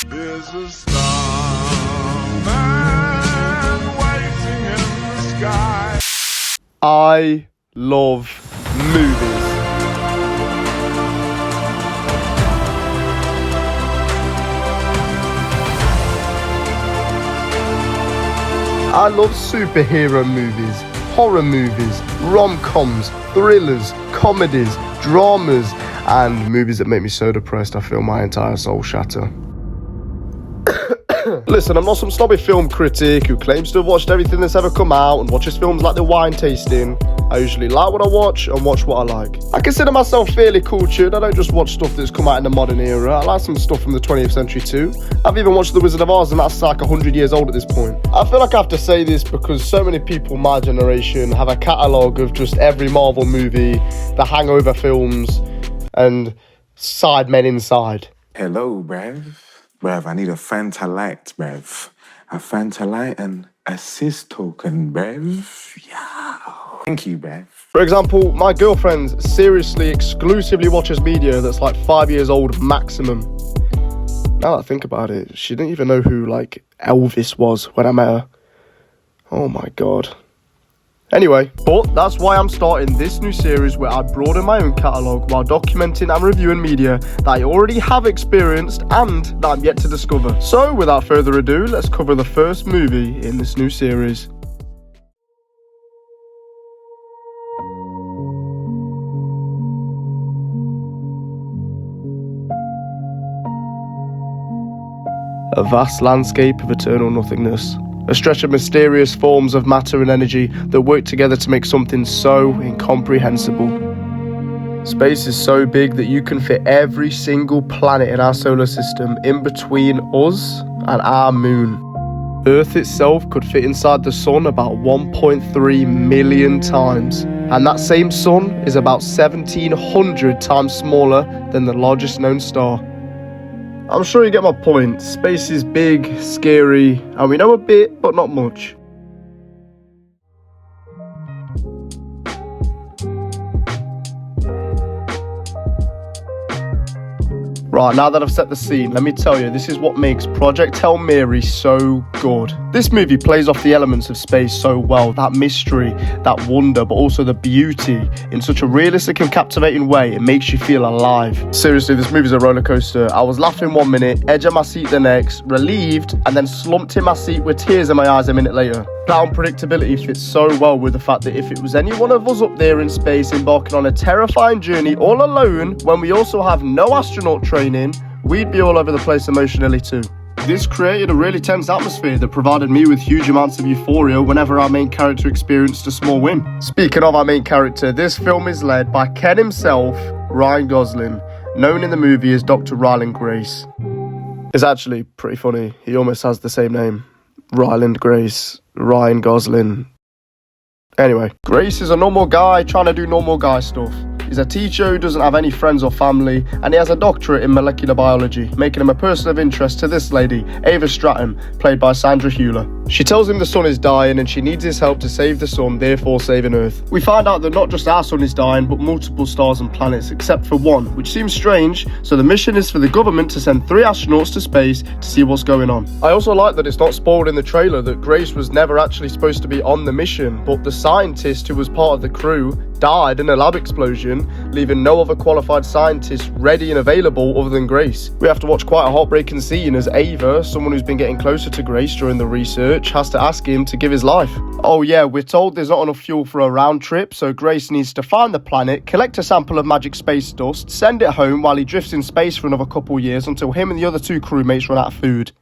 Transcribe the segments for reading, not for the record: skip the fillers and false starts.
There's a starman waiting in the sky. I love movies. I love superhero movies, horror movies, rom-coms, thrillers, comedies, dramas, and movies that make me so depressed I feel my entire soul shatter. Listen, I'm not some snobby film critic who claims to have watched everything that's ever come out and watches films like the wine tasting. I usually like what I watch and watch what I like. I consider myself fairly cultured. I don't just watch stuff that's come out in the modern era. I like some stuff from the 20th century too. I've even watched The Wizard of Oz, and that's like 100 years old at this point. I feel like I have to say this because so many people my generation have a catalogue of just every Marvel movie, the Hangover films, and Side Men Inside. Hello, bruv. Bruv, I need a Fanta Light, bruv. A Fanta Light and assist token, bruv. Yeah. Thank you, bruv. For example, my girlfriend seriously exclusively watches media that's like 5 years old maximum. Now that I think about it, she didn't even know who, like, Elvis was when I met her. Oh my god. Anyway, but that's why I'm starting this new series where I broaden my own catalogue while documenting and reviewing media that I already have experienced and that I'm yet to discover. So, without further ado, let's cover the first movie in this new series. A vast landscape of eternal nothingness. A stretch of mysterious forms of matter and energy that work together to make something so incomprehensible. Space is so big that you can fit every single planet in our solar system in between us and our moon. Earth itself could fit inside the sun about 1.3 million times. And that same sun is about 1,700 times smaller than the largest known star. I'm sure you get my point. Space is big, scary, and we know a bit, but not much. Right, now that I've set the scene, let me tell you, this is what makes Project Hail Mary so good. This movie plays off the elements of space so well, that mystery, that wonder, but also the beauty, in such a realistic and captivating way. It makes you feel alive. Seriously, this movie's a roller coaster. I was laughing 1 minute, edge of my seat the next, relieved, and then slumped in my seat with tears in my eyes a minute later. That unpredictability fits so well with the fact that if it was any one of us up there in space embarking on a terrifying journey all alone, when we also have no astronaut training, we'd be all over the place emotionally too. This created a really tense atmosphere that provided me with huge amounts of euphoria whenever our main character experienced a small win. Speaking of our main character, this film is led by Ken himself, Ryan Gosling, known in the movie as Dr. Ryland Grace. It's actually pretty funny, he almost has the same name. Ryland Grace, Ryan Gosling. Anyway, Grace is a normal guy trying to do normal guy stuff. He's a teacher who doesn't have any friends or family, and he has a doctorate in molecular biology, making him a person of interest to this lady, Ava Stratton, played by Sandra Hüller. She tells him the sun is dying and she needs his help to save the sun, therefore saving Earth. We find out that not just our sun is dying, but multiple stars and planets, except for one, which seems strange, so the mission is for the government to send 3 astronauts to space to see what's going on. I also like that it's not spoiled in the trailer that Grace was never actually supposed to be on the mission, but the scientist who was part of the crew died in a lab explosion, leaving no other qualified scientists ready and available other than Grace. We have to watch quite a heartbreaking scene as Ava, someone who's been getting closer to Grace during the research, has to ask him to give his life. Oh yeah, we're told there's not enough fuel for a round trip, so Grace needs to find the planet, collect a sample of magic space dust, send it home while he drifts in space for another couple years until him and the other 2 crewmates run out of food.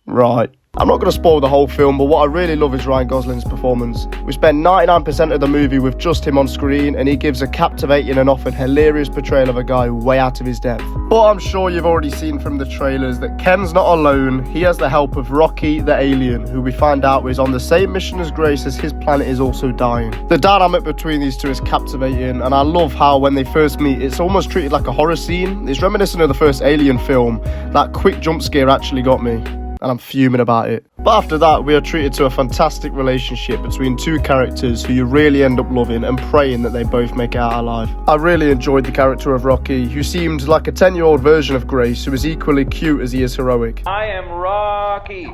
Right. I'm not going to spoil the whole film, but what I really love is Ryan Gosling's performance. We spend 99% of the movie with just him on screen, and he gives a captivating and often hilarious portrayal of a guy way out of his depth. But I'm sure you've already seen from the trailers that Ken's not alone. He has the help of Rocky the alien, who we find out is on the same mission as Grace as his planet is also dying. The dynamic between these two is captivating, and I love how when they first meet, it's almost treated like a horror scene. It's reminiscent of the first Alien film. That quick jump scare actually got me, and I'm fuming about it. But after that, we are treated to a fantastic relationship between two characters who you really end up loving and praying that they both make it out alive. I really enjoyed the character of Rocky, who seemed like a 10-year-old version of Grace, who is equally cute as he is heroic. I am Rocky.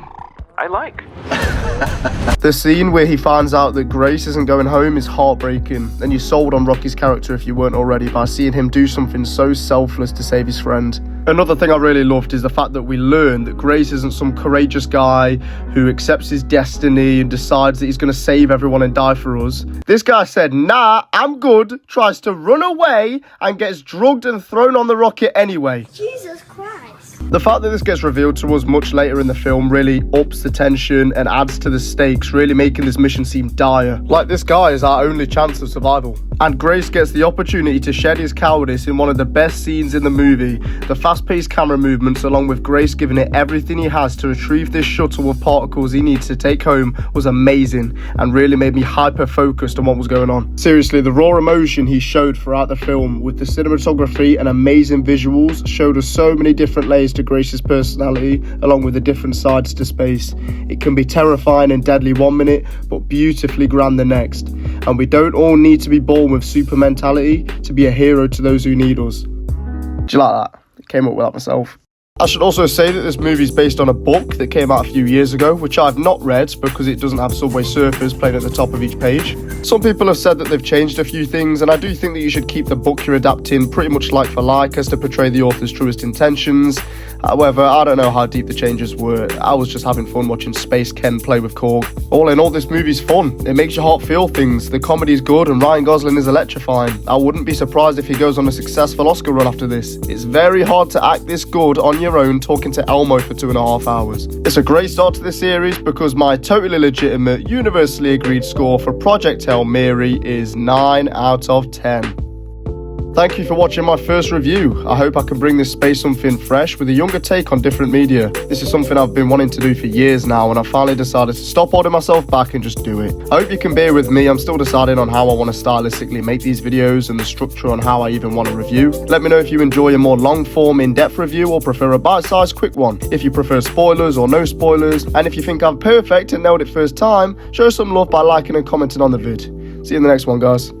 I like. The scene where he finds out that Grace isn't going home is heartbreaking, and you sold on Rocky's character if you weren't already by seeing him do something so selfless to save his friend. Another thing I really loved is the fact that we learn that Grace isn't some courageous guy who accepts his destiny and decides that he's going to save everyone and die for us. This guy said, nah, I'm good, tries to run away and gets drugged and thrown on the rocket anyway. Jesus Christ. The fact that this gets revealed to us much later in the film really ups the tension and adds to the stakes, really making this mission seem dire. Like, this guy is our only chance of survival. And Grace gets the opportunity to shed his cowardice in one of the best scenes in the movie. The fast-paced camera movements, along with Grace giving it everything he has to retrieve this shuttle of particles he needs to take home, was amazing and really made me hyper-focused on what was going on. Seriously, the raw emotion he showed throughout the film with the cinematography and amazing visuals showed us so many different layers to Grace's personality, along with the different sides to space. It can be terrifying and deadly one minute, but beautifully grand the next. And we don't all need to be born with super mentality to be a hero to those who need us. Do you like that? I came up with that myself. I should also say that this movie is based on a book that came out a few years ago, which I've not read because it doesn't have Subway Surfers playing at the top of each page. Some people have said that they've changed a few things, and I do think that you should keep the book you're adapting pretty much like for like as to portray the author's truest intentions. However, I don't know how deep the changes were. I was just having fun watching Space Ken play with Korg. All in all, this movie's fun. It makes your heart feel things. The comedy's good and Ryan Gosling is electrifying. I wouldn't be surprised if he goes on a successful Oscar run after this. It's very hard to act this good on your own talking to Elmo for 2.5 hours. It's a great start to this series because my totally legitimate, universally agreed score for Project Hail Mary is 9 out of 10. Thank you for watching my first review. I hope I can bring this space something fresh with a younger take on different media. This is something I've been wanting to do for years now, and I finally decided to stop holding myself back and just do it. I hope you can bear with me. I'm still deciding on how I want to stylistically make these videos and the structure on how I even want to review. Let me know if you enjoy a more long-form, in-depth review or prefer a bite-sized quick one. If you prefer spoilers or no spoilers, and if you think I'm perfect and nailed it first time, show some love by liking and commenting on the vid. See you in the next one, guys.